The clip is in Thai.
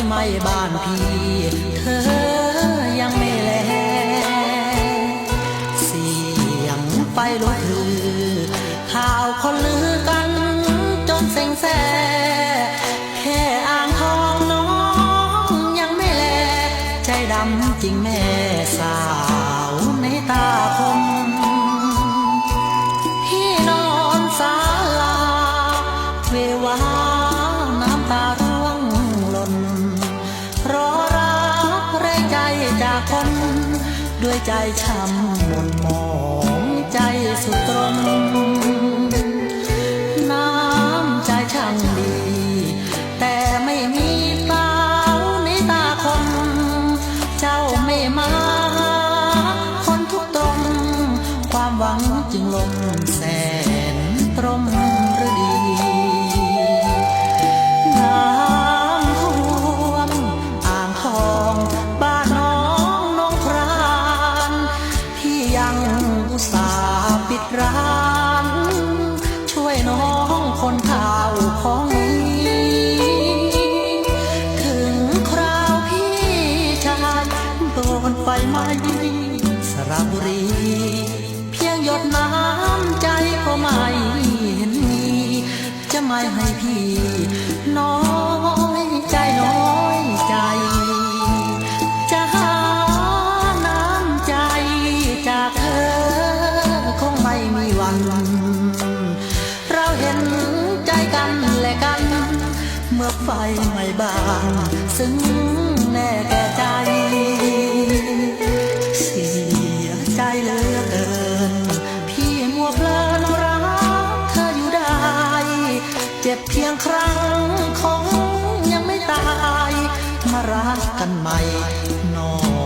ไหม้บ้านพี่เธอยังไม่แลเสียงไฟลุกฮือข่าวคนลือกันจนเซ็งแซ่แค่อ่างทองน้องยังไม่แลใจดำจริงแม่สาวในตาคมพี่นอนศาลาเววาน้ำตาร่วงหล่นรอรักแรงใจจากคนด้วยใจช้ำหม่นหมองใจสุดตรมน้ำใจช่างดีแต่ไม่มีเปล่าในตาคมเจ้าไม่มาคนทุกตรงความหวังจึงลงแสนตรมฤดีน้ำท่วมอ่างทองบ้านน้องนงครานพี่ยังอุตส่าห์ปิดร้านช่วยน้องคนข่าวของถึงคราวพี่ชายโดนไฟไหม้สระบุรีเพียงหยดน้ำใจก็ไม่เห็นมีจะไม่ให้พี่น้อยใจน้อยใจจะหาน้ำใจจากเธอคงไม่มีวันเราเห็นใจกันและกันเมื่อไฟไหม้บ้านซึ้งแน่แก่ใจเสียใจเหลือเกินพี่มัวเพลินรักเธออยู่ได้เจ็บเพียงครั้งคงยังไม่ตายมารักกันใหม่น้อง